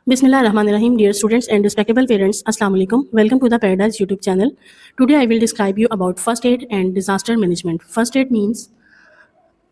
Bismillahirrahmanirrahim. Dear students and respectable parents, Assalamu alaikum. Welcome to the Paradise YouTube channel. Today I will describe you about first aid and disaster management. First aid means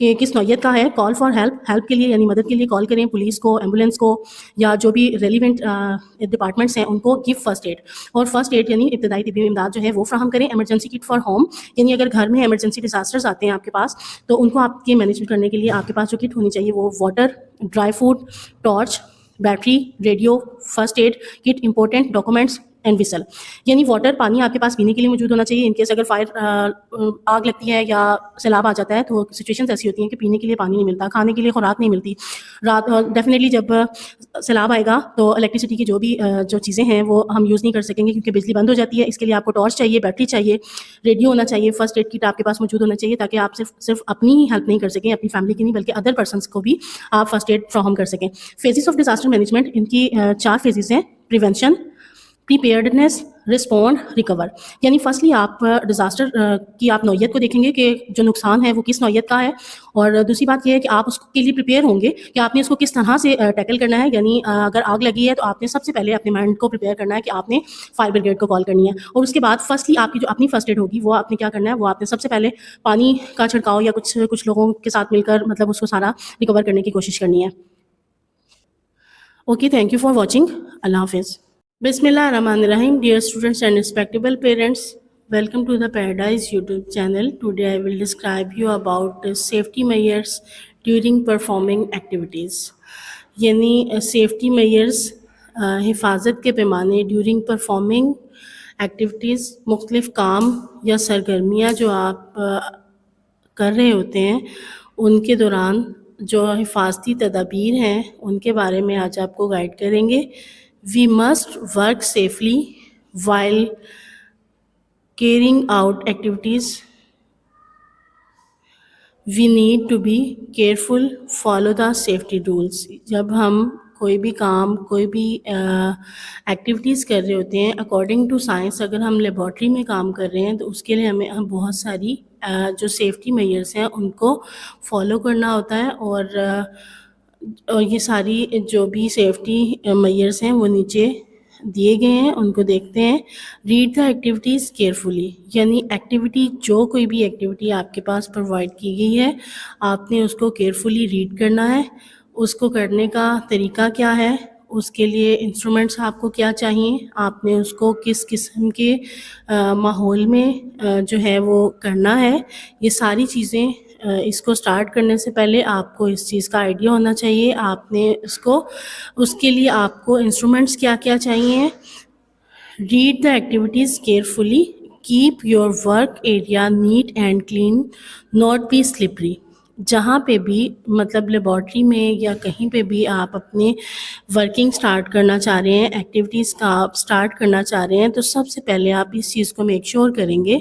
کہ کس نوعیت کا ہے. Call for help کے لیے یعنی مدد کے لیے کال کریں پولیس کو, ایمبولینس کو, یا جو بھی ریلیونٹ ڈپارٹمنٹس ہیں ان کو گیو فرسٹ ایڈ. اور فرسٹ ایڈ یعنی ابتدائی طبی امداد جو ہے وہ فراہم کریں. ایمرجنسی کٹ فار ہوم یعنی اگر گھر میں ایمرجنسی ڈیزاسٹرز آتے ہیں آپ کے پاس تو ان کو آپ کے مینیج کرنے کے لیے آپ کے پاس جو کٹ ہونی چاہیے وہ water, dry food, torch, battery, radio, first aid kit, important documents and whistle. یعنی واٹر, پانی آپ کے پاس پینے کے لیے موجود ہونا چاہیے. ان کیس اگر فائر آگ لگتی ہے یا سیلاب آ جاتا ہے تو سچویشنز ایسی ہوتی ہیں کہ پینے کے لیے پانی نہیں ملتا, کھانے کے لیے خوراک نہیں ملتی. رات ڈیفینیٹلی جب سیلاب آئے گا تو الیکٹریسٹی کی جو بھی جو چیزیں ہیں وہ ہم یوز نہیں کر سکیں گے کیونکہ بجلی بند ہو جاتی ہے. اس کے لیے آپ کو ٹارچ چاہیے, بیٹری چاہیے, ریڈیو ہونا چاہیے, فرسٹ ایڈ کٹ آپ کے پاس موجود ہونا چاہیے تاکہ آپ صرف اپنی ہی ہیلپ نہیں کر سکیں, اپنی فیملی کی نہیں بلکہ ادر پرسنس کو بھی آپ فرسٹ ایڈ فراہم کر سکیں. فیزز آف ڈیزاسٹر مینجمنٹ, ان کی 4 فیزز ہیں. Prevention, preparedness, respond, recover. یعنی فرسٹلی آپ ڈیزاسٹر کی آپ نوعیت کو دیکھیں گے کہ جو نقصان ہے وہ کس نوعیت کا ہے, اور دوسری بات یہ ہے کہ آپ اس کے لیے پریپیئر ہوں گے کہ آپ نے اس کو کس طرح سے ٹیکل کرنا ہے. یعنی اگر آگ لگی ہے تو آپ نے سب سے پہلے اپنے مائنڈ کو پریپیئر کرنا ہے کہ آپ نے فائر بریگیڈ کو کال کرنی ہے, اور اس کے بعد فرسٹلی آپ کی جو اپنی فرسٹ ایڈ ہوگی وہ آپ نے کیا کرنا ہے, وہ آپ نے سب سے پہلے پانی کا چھڑکاؤ یا کچھ لوگوں کے ساتھ مل کر مطلب اس کو سارا ریکور کرنے کی کوشش کرنی ہے. Okay, thank you for watching. اللہ حافظ. Bismillah Rahman Rahim. Dear students and respectable parents, welcome to the Paradise YouTube channel. Today I will describe you about safety measures during performing activities. یعنی safety measures, حفاظت کے پیمانے during performing activities, مختلف کام یا سرگرمیاں جو آپ کر رہے ہوتے ہیں ان کے دوران جو حفاظتی تدابیر ہیں ان کے بارے میں آج آپ کو گائیڈ کریں گے. We must work safely while carrying out activities. We need to be careful, follow the safety rules. جب ہم کوئی بھی کام, کوئی بھی ایکٹیویٹیز کر رہے ہوتے ہیں اکارڈنگ ٹو سائنس, اگر ہم لیبارٹری میں کام کر رہے ہیں تو اس کے لیے ہمیں بہت ساری جو سیفٹی میجرس ہیں ان کو فالو کرنا ہوتا ہے, اور یہ ساری جو بھی سیفٹی میجرس ہیں وہ نیچے دیے گئے ہیں, ان کو دیکھتے ہیں. ریڈ دا ایکٹیویٹیز کیئرفلی, یعنی ایکٹیویٹی جو کوئی بھی ایکٹیویٹی آپ کے پاس پرووائڈ کی گئی ہے آپ نے اس کو کیئرفلی ریڈ کرنا ہے. اس کو کرنے کا طریقہ کیا ہے, اس کے لیے انسٹرومنٹس آپ کو کیا چاہیے, آپ نے اس کو کس قسم کے ماحول میں جو ہے وہ کرنا ہے. یہ ساری چیزیں اس کو سٹارٹ کرنے سے پہلے آپ کو اس چیز کا آئیڈیا ہونا چاہیے. آپ نے اس کے لیے آپ کو انسٹرومنٹس کیا کیا چاہیے. Read the activities carefully, keep your work area neat and clean, not be slippery. جہاں پہ بھی مطلب لیبارٹری میں یا کہیں پہ بھی آپ اپنے ورکنگ سٹارٹ کرنا چاہ رہے ہیں, ایکٹیویٹیز کا آپ سٹارٹ کرنا چاہ رہے ہیں, تو سب سے پہلے آپ اس چیز کو میک شیور کریں گے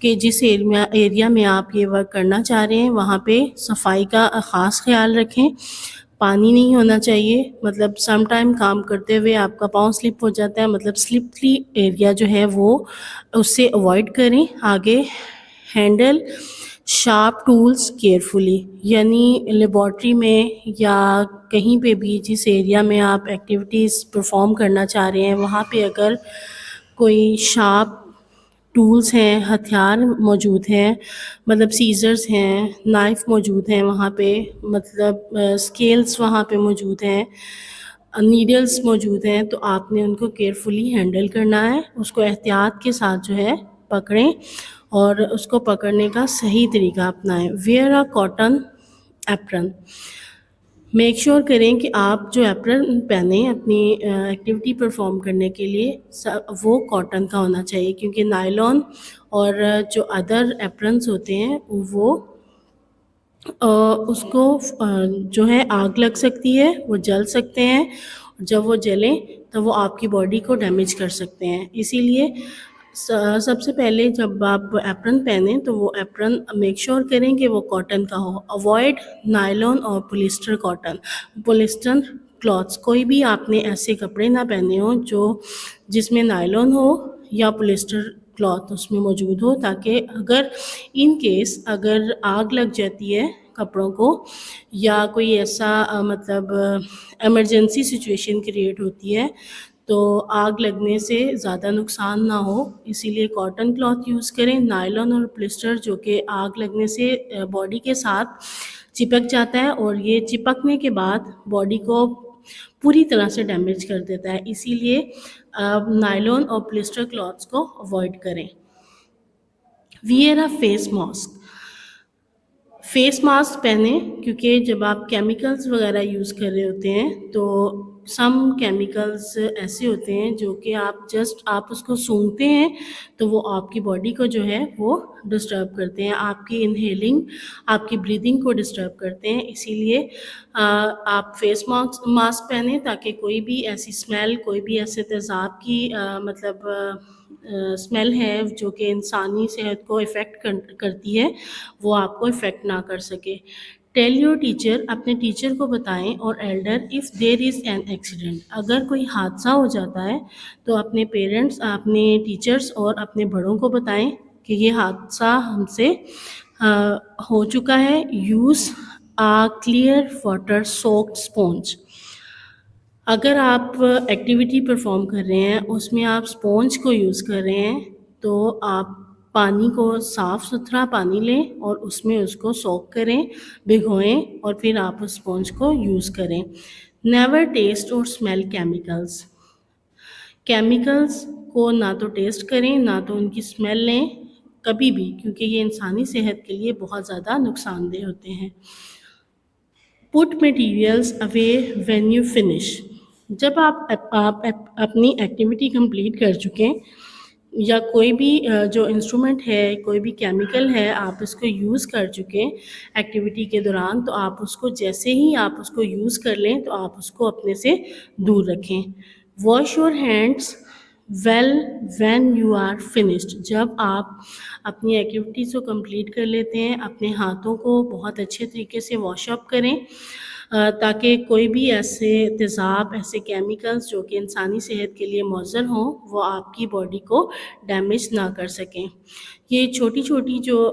کہ جس ایریا میں آپ یہ ورک کرنا چاہ رہے ہیں وہاں پہ صفائی کا خاص خیال رکھیں. پانی نہیں ہونا چاہیے, مطلب سم ٹائم کام کرتے ہوئے آپ کا پاؤں سلپ ہو جاتا ہے, مطلب سلپری ایریا جو ہے وہ اس سے اوائڈ کریں. آگے ہینڈل شارپ ٹولز کیئرفلی, یعنی لیبارٹری میں یا کہیں پہ بھی جس ایریا میں آپ ایکٹیویٹیز پرفارم کرنا چاہ رہے ہیں وہاں پہ اگر کوئی شارپ ٹولز ہیں, ہتھیار موجود ہیں, مطلب سیزرز ہیں, نائف موجود ہیں وہاں پہ, مطلب اسکیلز وہاں پہ موجود ہیں, نیڈلز موجود ہیں, تو آپ نے ان کو کیئرفلی ہینڈل کرنا ہے. اس کو احتیاط کے ساتھ جو ہے پکڑیں اور اس کو پکڑنے کا صحیح طریقہ اپنائیں. Wear a cotton apron, make sure کریں کہ آپ جو ایپرن پہنیں اپنی ایکٹیویٹی پرفارم کرنے کے لیے وہ کاٹن کا ہونا چاہیے, کیونکہ نائلون اور جو ادر ایپرنس ہوتے ہیں وہ اس کو جو ہے آگ لگ سکتی ہے, وہ جل سکتے ہیں, جب وہ جلیں تو وہ آپ کی باڈی کو ڈیمیج کر سکتے ہیں. اسی لیے سب سے پہلے جب آپ ایپرن پہنیں تو وہ ایپرن میک شیور کریں کہ وہ کاٹن کا ہو. اوائڈ نائلون اور پولیسٹر کاٹن, پولیسٹر کلاتھس, کوئی بھی آپ نے ایسے کپڑے نہ پہنے ہوں جس میں نائلون ہو یا پولیسٹر کلاتھ اس میں موجود ہو, تاکہ اگر ان کیس اگر آگ لگ جاتی ہے کپڑوں کو یا کوئی ایسا مطلب ایمرجنسی سچویشن کریٹ ہوتی ہے تو آگ لگنے سے زیادہ نقصان نہ ہو، اسی لیے کاٹن کلاتھ یوز کریں. نائلون اور پلسٹر جو کہ آگ لگنے سے باڈی کے ساتھ چپک جاتا ہے اور یہ چپکنے کے بعد باڈی کو پوری طرح سے ڈیمیج کر دیتا ہے، اسی لیے نائلون اور پلسٹر کلاتھس کو اوائڈ کریں. Wear a face mask. Face mask پہنیں کیونکہ جب آپ کیمیکلز وغیرہ یوز کر رہے ہوتے ہیں تو سم کیمیکلز ایسے ہوتے ہیں جو کہ آپ اس کو سونگھتے ہیں تو وہ آپ کی باڈی کو جو ہے وہ ڈسٹرب کرتے ہیں، آپ کی انہیلنگ، آپ کی بریدنگ کو ڈسٹرب کرتے ہیں. اسی لیے آپ فیس ماسک پہنیں تاکہ کوئی بھی ایسی اسمیل، کوئی بھی ایسے تیزاب کی مطلب اسمیل ہے جو کہ انسانی صحت کو افیکٹ کرتی ہے، وہ آپ کو افیکٹ نہ کر سکے. Tell your teacher. اپنے ٹیچر کو بتائیں اور elder if there is an accident. اگر کوئی حادثہ ہو جاتا ہے تو اپنے پیرنٹس، اپنے ٹیچرس اور اپنے بڑوں کو بتائیں کہ یہ حادثہ ہم سے ہو چکا ہے. Use clear water soaked sponge. اگر آپ ایکٹیویٹی پرفارم کر رہے ہیں اس میں آپ اسپونج کو یوز کر رہے ہیں تو آپ پانی کو صاف ستھرا پانی لیں اور اس میں اس کو سوک کریں، بھگوئیں اور پھر آپ اس اسپونج کو یوز کریں. نیور ٹیسٹ اور اسمیل کیمیکلز. کیمیکلز کو نہ تو ٹیسٹ کریں نہ تو ان کی اسمیل لیں کبھی بھی، کیونکہ یہ انسانی صحت کے لیے بہت زیادہ نقصان دہ ہوتے ہیں. Put materials away when you finish. جب آپ اپنی ایکٹیویٹی کمپلیٹ کر چکیں یا کوئی بھی جو انسٹرومنٹ ہے، کوئی بھی کیمیکل ہے، آپ اس کو یوز کر چکیں ایکٹیویٹی کے دوران، تو آپ اس کو جیسے ہی آپ اس کو یوز کر لیں تو آپ اس کو اپنے سے دور رکھیں. Wash your hands well when you are finished. جب آپ اپنی ایکٹیویٹیز کو کمپلیٹ کر لیتے ہیں اپنے ہاتھوں کو بہت اچھے طریقے سے واش اپ کریں تاکہ کوئی بھی ایسے تیزاب، ایسے کیمیکلز جو کہ انسانی صحت کے لیے مضر ہوں وہ آپ کی باڈی کو ڈیمیج نہ کر سکیں. یہ چھوٹی چھوٹی جو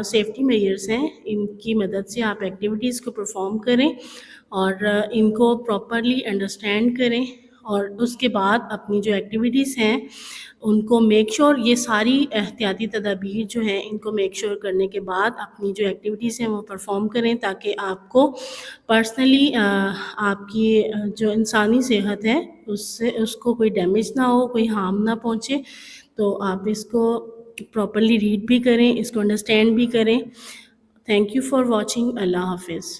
سیفٹی میجرز ہیں ان کی مدد سے آپ ایکٹیویٹیز کو پرفارم کریں اور ان کو پراپرلی انڈرسٹینڈ کریں اور اس کے بعد اپنی جو ایکٹیویٹیز ہیں ان کو میک شور، یہ ساری احتیاطی تدابیر جو ہیں ان کو میک شور کرنے کے بعد اپنی جو ایکٹیویٹیز ہیں وہ پرفارم کریں تاکہ آپ کو پرسنلی آپ کی جو انسانی صحت ہے اس کو کوئی ڈیمیج نہ ہو، کوئی ہارم نہ پہنچے. تو آپ اس کو پراپرلی ریڈ بھی کریں، اس کو انڈرسٹینڈ بھی کریں. Thank you for watching. اللہ حافظ.